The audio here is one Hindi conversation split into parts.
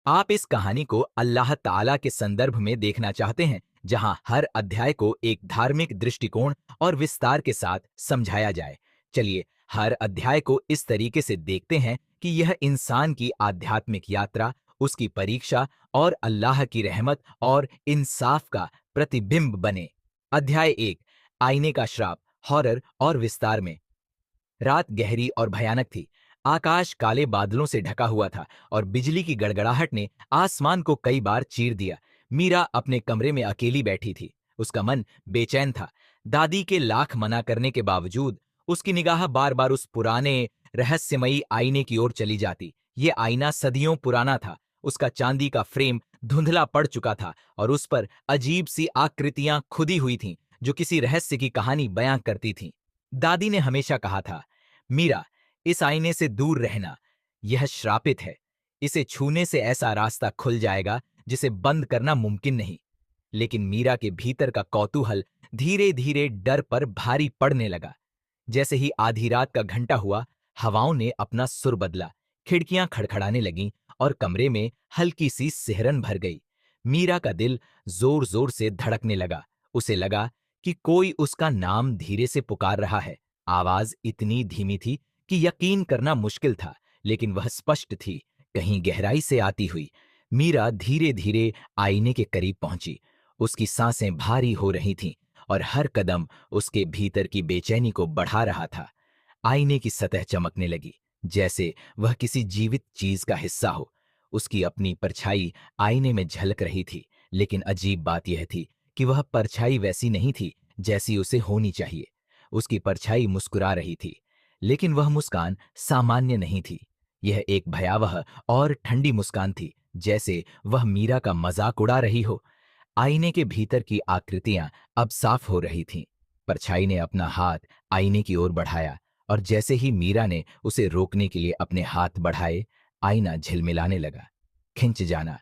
आप इस कहानी को अल्लाह ताला के संदर्भ में देखना चाहते हैं, जहां हर अध्याय को एक धार्मिक दृष्टिकोण और विस्तार के साथ समझाया जाए। चलिए हर अध्याय को इस तरीके से देखते हैं कि यह इंसान की आध्यात्मिक यात्रा, उसकी परीक्षा और अल्लाह की रहमत और इंसाफ का प्रतिबिंब बने। अध्याय 1, आईने का श्राप, हॉरर और विस्तार में। रात गहरी और भयानक थी। आकाश काले बादलों से ढका हुआ था और बिजली की गड़गड़ाहट ने आसमान को कई बार चीर दिया। मीरा अपने कमरे में अकेली बैठी थी। उसका मन बेचैन था। दादी के लाख मना करने के बावजूद उसकी निगाह बार बार उस पुराने रहस्यमयी आईने की ओर चली जाती। ये आईना सदियों पुराना था। उसका चांदी का फ्रेम धुंधला पड़ चुका था और उस पर अजीब सी आकृतियां खुदी हुई थीं, जो किसी रहस्य की कहानी बयां करती थीं। दादी ने हमेशा कहा था, मीरा, इस आईने से दूर रहना, यह श्रापित है। इसे छूने से ऐसा रास्ता खुल जाएगा जिसे बंद करना मुमकिन नहीं। लेकिन मीरा के भीतर का कौतूहल धीरे धीरे डर पर भारी पड़ने लगा। जैसे ही आधी रात का घंटा हुआ, हवाओं ने अपना सुर बदला, खिड़कियां खड़खड़ाने लगीं और कमरे में हल्की सी सिहरन भर गई। मीरा का दिल जोर जोर से धड़कने लगा। उसे लगा कि कोई उसका नाम धीरे से पुकार रहा है। आवाज इतनी धीमी थी कि यकीन करना मुश्किल था, लेकिन वह स्पष्ट थी, कहीं गहराई से आती हुई। मीरा धीरे धीरे आईने के करीब पहुंची। उसकी सांसें भारी हो रही थीं और हर कदम उसके भीतर की बेचैनी को बढ़ा रहा था। आईने की सतह चमकने लगी, जैसे वह किसी जीवित चीज का हिस्सा हो। उसकी अपनी परछाई आईने में झलक रही थी, लेकिन अजीब बात यह थी कि वह परछाई वैसी नहीं थी जैसी उसे होनी चाहिए। उसकी परछाई मुस्कुरा रही थी, लेकिन वह मुस्कान सामान्य नहीं थी। यह एक भयावह और ठंडी मुस्कान थी, जैसे वह मीरा का मजाक उड़ा रही हो। आईने के भीतर की आकृतियां अब साफ हो रही थीं। परछाई ने अपना हाथ आईने की ओर बढ़ाया और जैसे ही मीरा ने उसे रोकने के लिए अपने हाथ बढ़ाए, आईना झिलमिलाने लगा। खिंच जाना।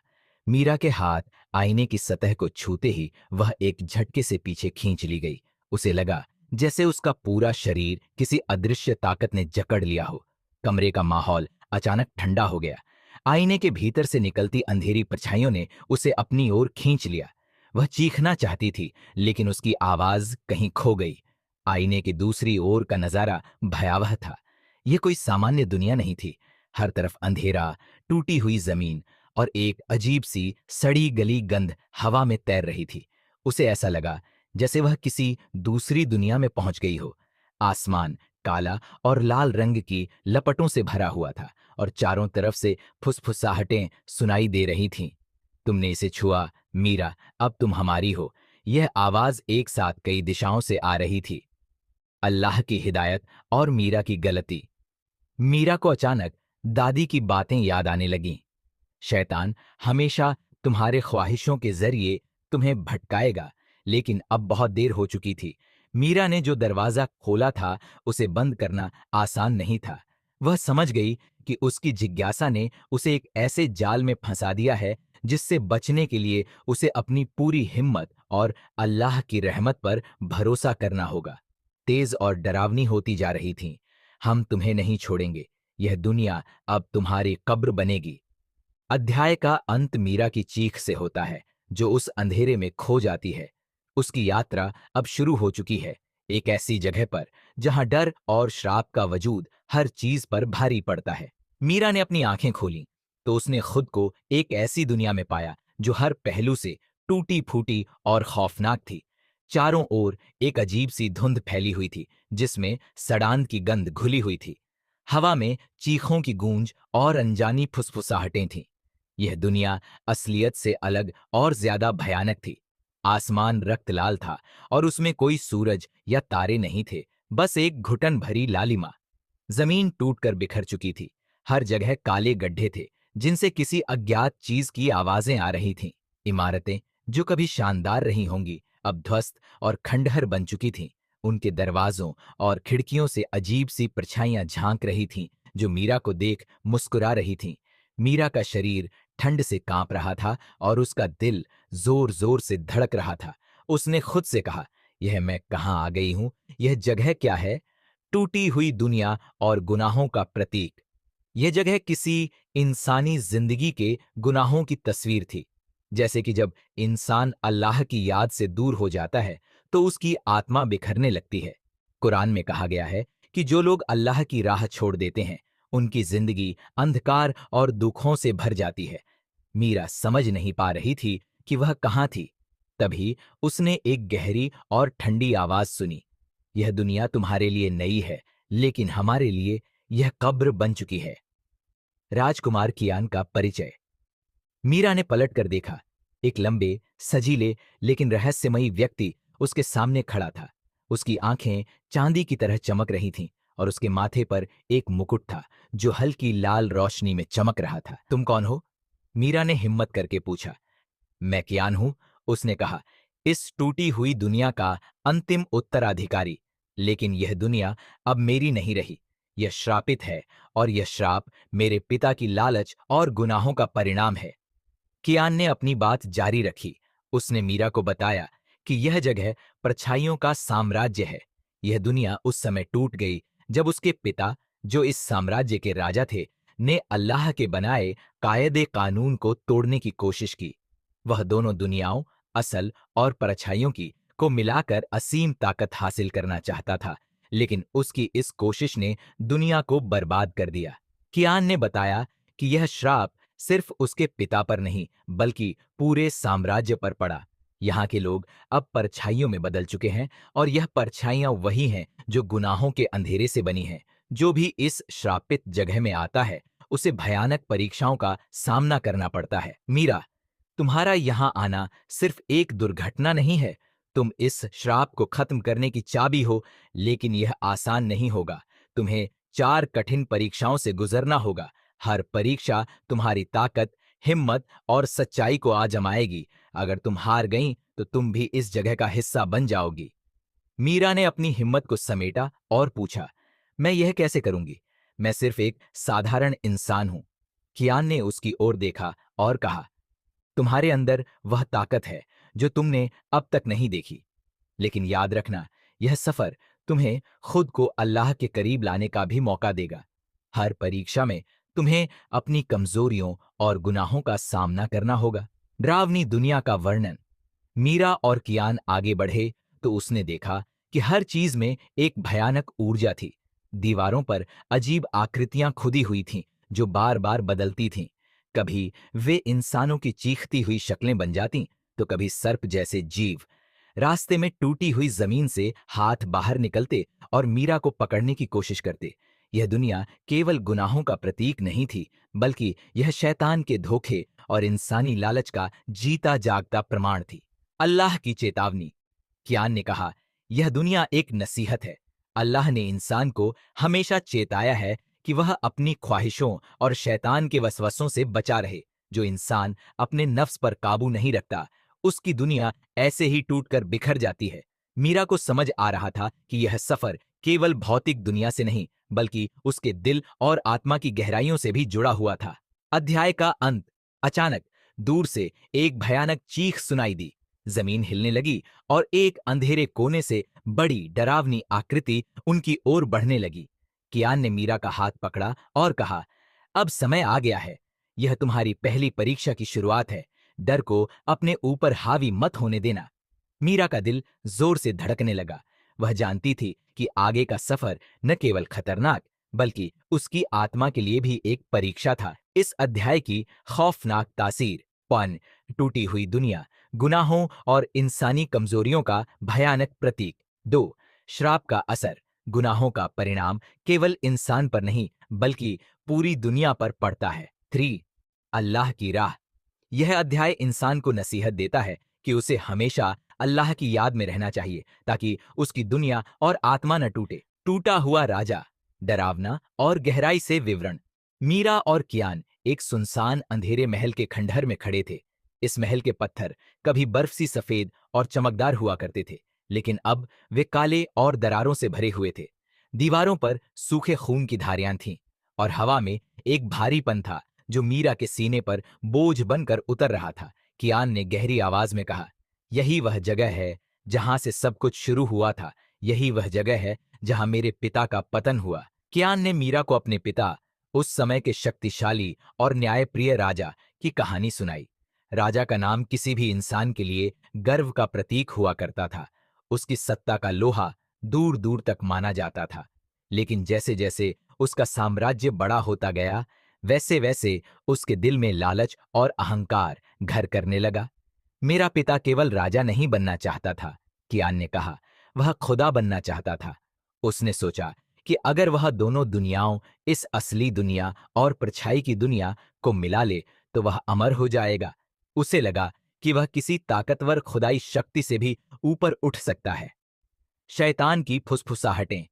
मीरा के हाथ आईने की सतह को छूते ही वह एक झटके से पीछे खींच ली गई। उसे लगा जैसे उसका पूरा शरीर किसी अदृश्य ताकत ने जकड़ लिया हो। कमरे का माहौल अचानक ठंडा हो गया। आईने के भीतर से निकलती अंधेरी परछाइयों ने उसे अपनी ओर खींच लिया। वह चीखना चाहती थी, लेकिन उसकी आवाज कहीं खो गई। आईने की दूसरी ओर का नजारा भयावह था। यह कोई सामान्य दुनिया नहीं थी। हर तरफ अंधेरा, टूटी हुई जमीन और एक अजीब सी सड़ी गली गंध हवा में तैर रही थी। उसे ऐसा लगा जैसे वह किसी दूसरी दुनिया में पहुंच गई हो। आसमान काला और लाल रंग की लपटों से भरा हुआ था और चारों तरफ से फुसफुसाहटें सुनाई दे रही थीं। तुमने इसे छुआ, मीरा, अब तुम हमारी हो। यह आवाज एक साथ कई दिशाओं से आ रही थी। अल्लाह की हिदायत और मीरा की गलती। मीरा को अचानक दादी की बातें याद आने लगीं। शैतान हमेशा तुम्हारे ख्वाहिशों के जरिए तुम्हें भटकाएगा, लेकिन अब बहुत देर हो चुकी थी। मीरा ने जो दरवाजा खोला था, उसे बंद करना आसान नहीं था। वह समझ गई कि उसकी जिज्ञासा ने उसे एक ऐसे जाल में फंसा दिया है जिससे बचने के लिए उसे अपनी पूरी हिम्मत और अल्लाह की रहमत पर भरोसा करना होगा। तेज और डरावनी होती जा रही थीं। हम तुम्हें नहीं छोड़ेंगे। यह दुनिया अब तुम्हारी कब्र बनेगी। अध्याय का अंत मीरा की चीख से होता है, जो उस अंधेरे में खो जाती है। उसकी यात्रा अब शुरू हो चुकी है, एक ऐसी जगह पर जहां डर और श्राप का वजूद हर चीज पर भारी पड़ता है। मीरा ने अपनी आंखें खोलीं तो उसने खुद को एक ऐसी दुनिया में पाया जो हर पहलू से टूटी फूटी और खौफनाक थी। चारों ओर एक अजीब सी धुंध फैली हुई थी, जिसमें सड़ांध की गंध घुली हुई थी। हवा में चीखों की गूंज और अनजानी फुसफुसाहटें थीं। यह दुनिया असलियत से अलग और ज्यादा भयानक थी। आसमान रक्त लाल था और उसमें कोई सूरज या तारे नहीं थे, बस एक घुटन भरी लालिमा। जमीन टूटकर बिखर चुकी थी। हर जगह काले गड्ढे थे, जिनसे किसी अज्ञात चीज की आवाजें आ रही थीं। इमारतें जो कभी शानदार रही होंगी, अब ध्वस्त और खंडहर बन चुकी थीं। उनके दरवाजों और खिड़कियों से अजीब सी परछाइयां झांक रही थीं, जो मीरा को देख मुस्कुरा रही थीं। मीरा का शरीर ठंड से कांप रहा था और उसका दिल जोर जोर से धड़क रहा था। उसने खुद से कहा, यह मैं कहाँ आ गई हूं? यह जगह क्या है? टूटी हुई दुनिया और गुनाहों का प्रतीक। यह जगह किसी इंसानी जिंदगी के गुनाहों की तस्वीर थी। जैसे कि जब इंसान अल्लाह की याद से दूर हो जाता है तो उसकी आत्मा बिखरने लगती है। कुरान में कहा गया है कि जो लोग अल्लाह की राह छोड़ देते हैं उनकी जिंदगी अंधकार और दुखों से भर जाती है। मीरा समझ नहीं पा रही थी कि वह कहाँ थी। तभी उसने एक गहरी और ठंडी आवाज सुनी, यह दुनिया तुम्हारे लिए नई है, लेकिन हमारे लिए यह कब्र बन चुकी है। राजकुमार कियान का परिचय। मीरा ने पलट कर देखा। एक लंबे, सजीले लेकिन रहस्यमयी व्यक्ति उसके सामने खड़ा था। उसकी आंखें चांदी की तरह चमक रही थीं और उसके माथे पर एक मुकुट था जो हल्की लाल रोशनी में चमक रहा था। तुम कौन हो? मीरा ने हिम्मत करके पूछा। मैं कियान हूं, उसने कहा, इस टूटी हुई दुनिया का अंतिम उत्तराधिकारी। लेकिन यह दुनिया अब मेरी नहीं रही, यह श्रापित है और यह श्राप मेरे पिता की लालच और गुनाहों का परिणाम है। कियान ने अपनी बात जारी रखी। उसने मीरा को बताया कि यह जगह परछाइयों का साम्राज्य है। यह दुनिया उस समय टूट गई जब उसके पिता, जो इस साम्राज्य के राजा थे, ने अल्लाह के बनाए कायदे कानून को तोड़ने की कोशिश की। वह दोनों दुनियाओं, असल और परछाइयों की, को मिलाकर असीम ताकत हासिल करना चाहता था, लेकिन उसकी इस कोशिश ने दुनिया को बर्बाद कर दिया। कियान ने बताया कि यह श्राप सिर्फ उसके पिता पर नहीं बल्कि पूरे साम्राज्य पर पड़ा। यहाँ के लोग अब परछाइयों में बदल चुके हैं और यह परछाइयां वही हैं जो गुनाहों के अंधेरे से बनी हैं। जो भी इस श्रापित जगह में आता है उसे भयानक परीक्षाओं का सामना करना पड़ता है। मीरा, तुम्हारा यहाँ आना सिर्फ एक दुर्घटना नहीं है, तुम इस श्राप को खत्म करने की चाबी हो, लेकिन यह आसान नहीं होगा। तुम्हें 4 कठिन परीक्षाओं से गुजरना होगा। हर परीक्षा तुम्हारी ताकत, हिम्मत और सच्चाई को आजमाएगी। अगर तुम हार गईं तो तुम भी इस जगह का हिस्सा बन जाओगी। मीरा ने अपनी हिम्मत को समेटा और पूछा, मैं यह कैसे करूंगी? मैं सिर्फ एक साधारण इंसान हूं। कियान ने उसकी ओर देखा और कहा, तुम्हारे अंदर वह ताकत है जो तुमने अब तक नहीं देखी। लेकिन याद रखना, यह सफर तुम्हें खुद को अल्लाह के करीब लाने का भी मौका देगा। हर परीक्षा में तुम्हें अपनी कमजोरियों और गुनाहों का सामना करना होगा। डरावनी दुनिया का वर्णन। मीरा और कियान आगे बढ़े तो उसने देखा कि हर चीज में एक भयानक ऊर्जा थी। दीवारों पर अजीब आकृतियां खुदी हुई थीं जो बार बार बदलती थीं। कभी वे इंसानों की चीखती हुई शक्लें बन जाती तो कभी सर्प जैसे जीव। रास्ते में टूटी हुई जमीन से हाथ बाहर निकलते और मीरा को पकड़ने की कोशिश करते। यह दुनिया केवल गुनाहों का प्रतीक नहीं थी बल्कि यह शैतान के धोखे और इंसानी लालच का जीता जागता प्रमाण थी। अल्लाह की चेतावनी। कियान ने कहा, यह दुनिया एक नसीहत है। अल्लाह ने इंसान को हमेशा चेताया है कि वह अपनी ख्वाहिशों और शैतान के वसवसों से बचा रहे। जो इंसान अपने नफ्स पर काबू नहीं रखता उसकी दुनिया ऐसे ही टूटकर बिखर जाती है। मीरा को समझ आ रहा था कि यह सफर केवल भौतिक दुनिया से नहीं बल्कि उसके दिल और आत्मा की गहराइयों से भी जुड़ा हुआ था। अध्याय का अंत। अचानक दूर से एक भयानक चीख सुनाई दी। जमीन हिलने लगी और एक अंधेरे कोने से बड़ी डरावनी आकृति उनकी ओर बढ़ने लगी। कियान ने मीरा का हाथ पकड़ा और कहा, अब समय आ गया है। यह तुम्हारी पहली परीक्षा की शुरुआत है। डर को अपने ऊपर हावी मत होने देना। मीरा का दिल जोर से धड़कने लगा। वह जानती थी कि आगे का सफर न केवल खतरनाक बल्कि उसकी आत्मा के लिए भी एक परीक्षा था। इस अध्याय की खौफनाक तासीर। पन, टूटी हुई दुनिया, गुनाहों और इंसानी कमजोरियों का भयानक प्रतीक। 2. श्राप का असर। गुनाहों का परिणाम केवल इंसान पर नहीं बल्कि पूरी दुनिया पर पड़ता है। 3. अल्लाह की राह। यह अध्याय इंसान को नसीहत देता है कि उसे हमेशा अल्लाह की याद में रहना चाहिए ताकि उसकी दुनिया और आत्मा न टूटे। टूटा हुआ राजा। डरावना और गहराई से विवरण। मीरा और कियान एक सुनसान अंधेरे महल के खंडहर में खड़े थे। इस महल के पत्थर कभी बर्फ सी सफेद और चमकदार हुआ करते थे, लेकिन अब वे काले और दरारों से भरे हुए थे। दीवारों पर सूखे खून की धारियां थीं और हवा में एक भारीपन था जो मीरा के सीने पर बोझ बनकर उतर रहा था। कियान ने गहरी आवाज में कहा, यही वह जगह है जहां से सब कुछ शुरू हुआ था। यही वह जगह है जहां मेरे पिता का पतन हुआ। कियान ने मीरा को अपने पिता, उस समय के शक्तिशाली और न्यायप्रिय राजा की कहानी सुनाई। राजा का नाम किसी भी इंसान के लिए गर्व का प्रतीक हुआ करता था। उसकी सत्ता का लोहा दूर दूर तक माना जाता था। लेकिन जैसे जैसे उसका साम्राज्य बड़ा होता गया, वैसे वैसे उसके दिल में लालच और अहंकार घर करने लगा। मेरा पिता केवल राजा नहीं बनना चाहता था, कियान ने कहा, वह खुदा बनना चाहता था। उसने सोचा कि अगर वह दोनों दुनियाओं, इस असली दुनिया और परछाई की दुनिया को मिला ले तो वह अमर हो जाएगा। उसे लगा कि वह किसी ताकतवर खुदाई शक्ति से भी ऊपर उठ सकता है। शैतान की फुसफुसाहटें।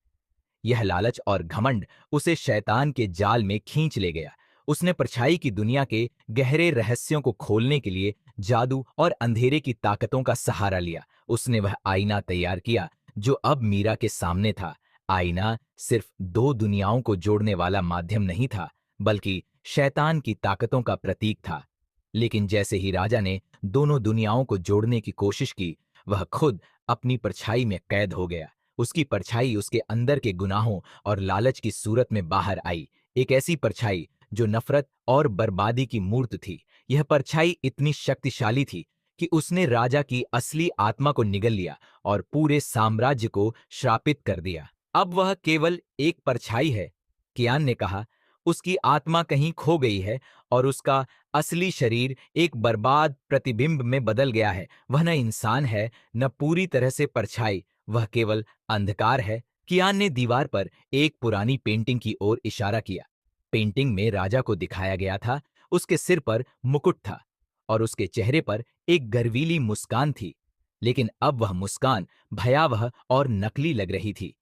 यह लालच और घमंड उसे शैतान के जाल में खींच ले गया। उसने परछाई की दुनिया के गहरे रहस्यों को खोलने के लिए जादू और अंधेरे की ताकतों का सहारा लिया। उसने वह आईना तैयार किया जो अब मीरा के सामने था। आईना सिर्फ दो दुनियाओं को जोड़ने वाला माध्यम नहीं था, बल्कि शैतान की ताकतों का प्रतीक था। लेकिन जैसे ही राजा ने दोनों दुनियाओं को जोड़ने की कोशिश की, वह खुद अपनी परछाई में कैद हो गया। उसकी परछाई उसके अंदर के गुनाहों और लालच की सूरत में बाहर आई, एक ऐसी परछाई जो नफरत और बर्बादी की मूर्त थी। यह परछाई इतनी शक्तिशाली थी कि उसने राजा की असली आत्मा को निगल लिया और पूरे साम्राज्य को श्रापित कर दिया। अब वह केवल एक परछाई है, कियान ने कहा। उसकी आत्मा कहीं खो गई है और उसका असली शरीर एक बर्बाद प्रतिबिंब में बदल गया है। वह न इंसान है, न पूरी तरह से परछाई, वह केवल अंधकार है। कियान ने दीवार पर एक पुरानी पेंटिंग की ओर इशारा किया। पेंटिंग में राजा को दिखाया गया था। उसके सिर पर मुकुट था और उसके चेहरे पर एक गर्वीली मुस्कान थी। लेकिन अब वह मुस्कान भयावह और नकली लग रही थी।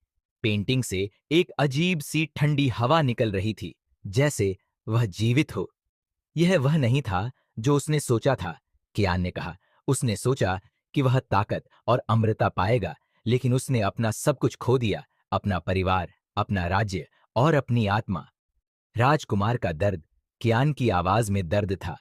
पेंटिंग से एक अजीब सी ठंडी हवा निकल रही थी, जैसे वह जीवित हो। यह वह नहीं था जो उसने सोचा था, कियान ने कहा। उसने सोचा कि वह ताकत और अमृता पाएगा, लेकिन उसने अपना सब कुछ खो दिया, अपना परिवार, अपना राज्य और अपनी आत्मा। राजकुमार का दर्द, कियान की आवाज में दर्द था।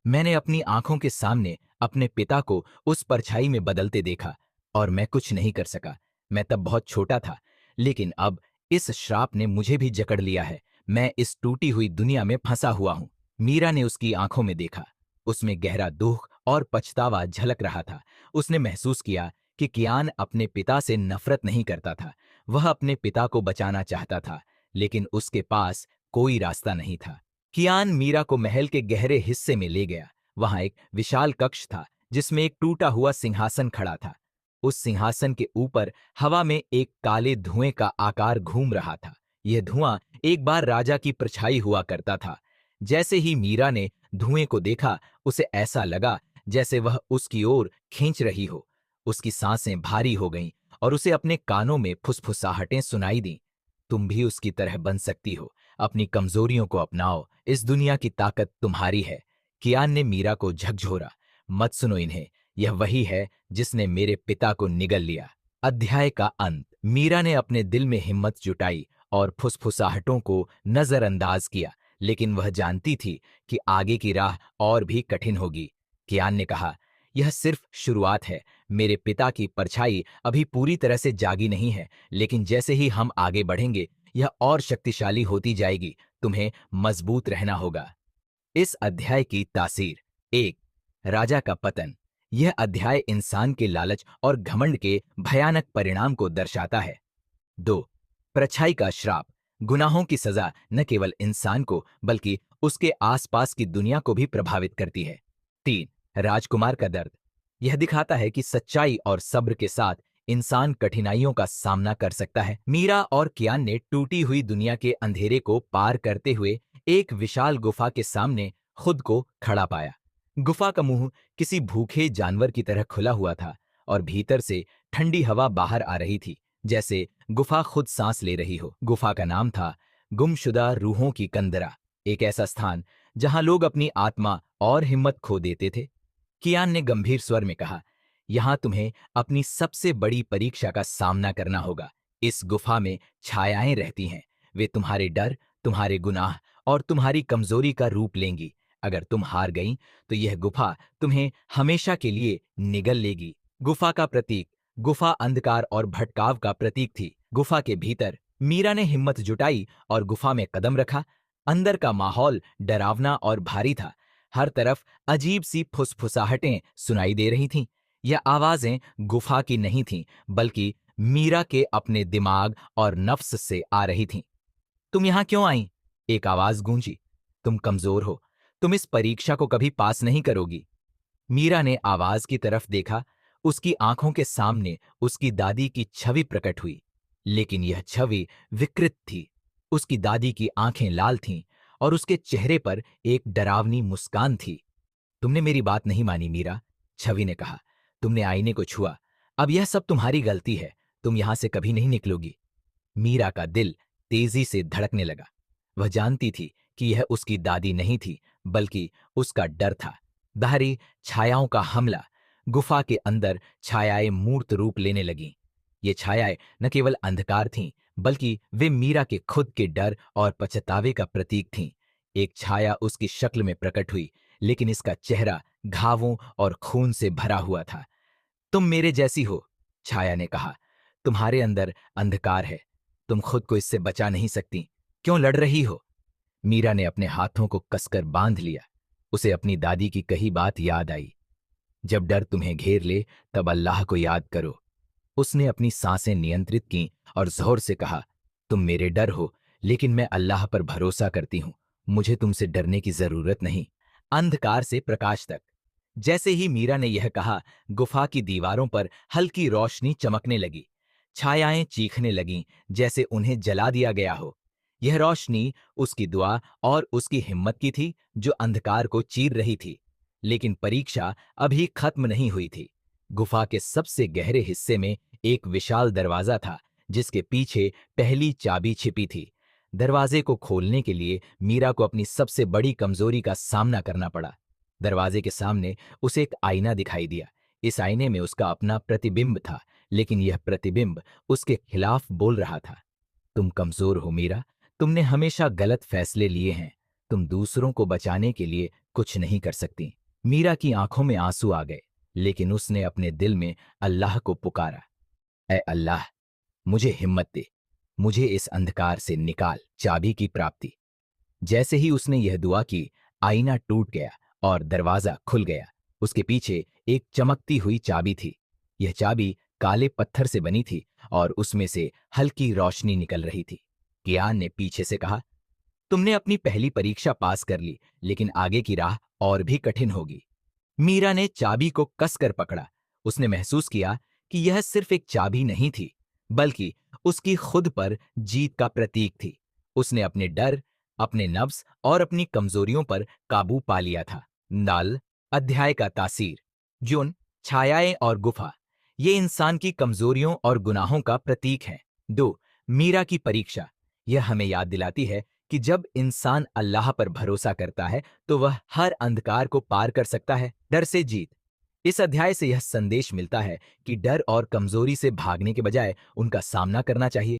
मैंने अपनी आंखों के सामने अपने पिता को उस परछाई में बदलते देखा और मैं कुछ नहीं कर सका। मैं तब बहुत छोटा था, लेकिन अब इस श्राप ने मुझे भी जकड़ लिया है। मैं इस टूटी हुई दुनिया में फंसा हुआ हूं। मीरा ने उसकी आंखों में देखा। उसमें गहरा दुख और पछतावा झलक रहा था। उसने महसूस किया कि कियान अपने पिता से नफरत नहीं करता था। वह अपने पिता को बचाना चाहता था, लेकिन उसके पास कोई रास्ता नहीं था। कियान मीरा को महल के गहरे हिस्से में ले गया। वहां एक विशाल कक्ष था जिसमें एक टूटा हुआ सिंहासन खड़ा था। उस सिंहासन के ऊपर हवा में एक काले धुएं का आकार घूम रहा था। यह धुआं एक बार राजा की परछाई हुआ करता था। जैसे ही मीरा ने धुएं को देखा, उसे ऐसा लगा जैसे वह उसकी ओर खींच रही हो। उसकी सांसें भारी हो गईं और उसे अपने कानों में फुसफुसाहटें सुनाई दीं। तुम भी उसकी तरह बन सकती हो। अपनी कमजोरियों को अपनाओ, इस दुनिया की ताकत तुम्हारी है। कियान ने मीरा को झकझोरा। मत सुनो इन्हें, यह वही है जिसने मेरे पिता को निगल लिया। अध्याय का अंत। मीरा ने अपने दिल में हिम्मत जुटाई और फुसफुसाहटों को नजरअंदाज किया, लेकिन वह जानती थी कि आगे की राह और भी कठिन होगी। कियान ने कहा, यह सिर्फ शुरुआत है। मेरे पिता की परछाई अभी पूरी तरह से जागी नहीं है, लेकिन जैसे ही हम आगे बढ़ेंगे, यह और शक्तिशाली होती जाएगी। तुम्हें मजबूत रहना होगा। इस अध्याय की तासीर। 1. राजा का पतन। यह अध्याय इंसान के लालच और घमंड के भयानक परिणाम को दर्शाता है। 2. परछाई का श्राप। गुनाहों की सजा न केवल इंसान को बल्कि उसके आसपास की दुनिया को भी प्रभावित करती है। 3. राजकुमार का दर्द। यह दिखाता है कि सच्चाई और सब्र के साथ इंसान कठिनाइयों का सामना कर सकता है। मीरा और कियान ने टूटी हुई दुनिया के अंधेरे को पार करते हुए एक विशाल गुफा के सामने खुद को खड़ा पाया। गुफा का मुंह किसी भूखे जानवर की तरह खुला हुआ था और भीतर से ठंडी हवा बाहर आ रही थी, जैसे गुफा खुद सांस ले रही हो। गुफा का नाम था गुमशुदा रूहों की कंदरा, एक ऐसा स्थान जहां लोग अपनी आत्मा और हिम्मत खो देते थे। कियान ने गंभीर स्वर में कहा, यहां तुम्हें अपनी सबसे बड़ी परीक्षा का सामना करना होगा। इस गुफा में छायाएं रहती हैं। वे तुम्हारे डर, तुम्हारे गुनाह और तुम्हारी कमजोरी का रूप लेंगी। अगर तुम हार गई तो यह गुफा तुम्हें हमेशा के लिए निगल लेगी। गुफा का प्रतीक। गुफा अंधकार और भटकाव का प्रतीक थी। गुफा के भीतर मीरा ने हिम्मत जुटाई और गुफा में कदम रखा। अंदर का माहौल डरावना और भारी था। हर तरफ अजीब सी फुसफुसाहटें सुनाई दे रही थीं। यह आवाजें गुफा की नहीं थीं, बल्कि मीरा के अपने दिमाग और नफ्स से आ रही थीं। तुम यहां क्यों आई? एक आवाज गूंजी। तुम कमजोर हो, तुम इस परीक्षा को कभी पास नहीं करोगी। मीरा ने आवाज की तरफ देखा। उसकी आंखों के सामने उसकी दादी की छवि प्रकट हुई, लेकिन यह छवि विकृत थी। उसकी दादी की आंखें लाल थीं और उसके चेहरे पर एक डरावनी मुस्कान थी। तुमने मेरी बात नहीं मानी मीरा, छवि ने कहा। तुमने आईने को छुआ। अब यह सब तुम्हारी गलती है। तुम यहां से कभी नहीं निकलोगी। मीरा का दिल तेजी से धड़कने लगा। वह जानती थी कि यह उसकी दादी नहीं थी, बल्कि उसका डर था। बाहरी छायाओं का हमला। गुफा के अंदर छायाएं मूर्त रूप लेने लगीं। ये छायाएं न केवल अंधकार थीं, बल्कि वे मीरा के खुद के डर और पछतावे का प्रतीक थीं। एक छाया उसकी शक्ल में प्रकट हुई, लेकिन इसका चेहरा घावों और खून से भरा हुआ था। तुम मेरे जैसी हो, छाया ने कहा। तुम्हारे अंदर अंधकार है। तुम खुद को इससे बचा नहीं सकती। क्यों लड़ रही हो? मीरा ने अपने हाथों को कसकर बांध लिया। उसे अपनी दादी की कही बात याद आई। जब डर तुम्हें घेर ले, तब अल्लाह को याद करो। उसने अपनी सांसें नियंत्रित कीं और जोर से कहा, तुम मेरे डर हो, लेकिन मैं अल्लाह पर भरोसा करती हूं। मुझे तुमसे डरने की जरूरत नहीं। अंधकार से प्रकाश तक। जैसे ही मीरा ने यह कहा, गुफा की दीवारों पर हल्की रोशनी चमकने लगी। छायाएं चीखने लगीं, जैसे उन्हें जला दिया गया हो। यह रोशनी उसकी दुआ और उसकी हिम्मत की थी, जो अंधकार को चीर रही थी। लेकिन परीक्षा अभी खत्म नहीं हुई थी। गुफा के सबसे गहरे हिस्से में एक विशाल दरवाजा था, जिसके पीछे पहली चाबी छिपी थी। दरवाजे को खोलने के लिए मीरा को अपनी सबसे बड़ी कमजोरी का सामना करना पड़ा। दरवाजे के सामने उसे एक आईना दिखाई दिया। इस आईने में उसका अपना प्रतिबिंब था, लेकिन यह प्रतिबिंब उसके खिलाफ बोल रहा था। तुम कमजोर हो मीरा, तुमने हमेशा गलत फैसले लिए हैं। तुम दूसरों को बचाने के लिए कुछ नहीं कर सकती। मीरा की आंखों में आंसू आ गए, लेकिन उसने अपने दिल में अल्लाह को पुकारा। ऐ अल्लाह, मुझे हिम्मत दे। मुझे इस अंधकार से निकाल। चाबी की प्राप्ति। जैसे ही उसने यह दुआ की, आईना टूट गया और दरवाजा खुल गया। उसके पीछे एक चमकती हुई चाबी थी। यह चाबी काले पत्थर से बनी थी और उसमें से हल्की रोशनी निकल रही थी। कियान ने पीछे से कहा, तुमने अपनी पहली परीक्षा पास कर ली, लेकिन आगे की राह और भी कठिन होगी। मीरा ने चाबी को कसकर पकड़ा। उसने महसूस किया कि यह सिर्फ एक चाबी नहीं थी, बल्कि उसकी खुद पर जीत का प्रतीक थी। उसने अपने डर, अपने नफ्स और अपनी कमजोरियों पर काबू पा लिया था। नाल अध्याय का तासीर। जुन, छायाएं और गुफा, ये इंसान की कमजोरियों और गुनाहों का प्रतीक है। 2, मीरा की परीक्षा, यह हमें याद दिलाती है कि जब इंसान अल्लाह पर भरोसा करता है, तो वह हर अंधकार को पार कर सकता है। डर से जीत। इस अध्याय से यह संदेश मिलता है कि डर और कमजोरी से भागने के बजाय उनका सामना करना चाहिए।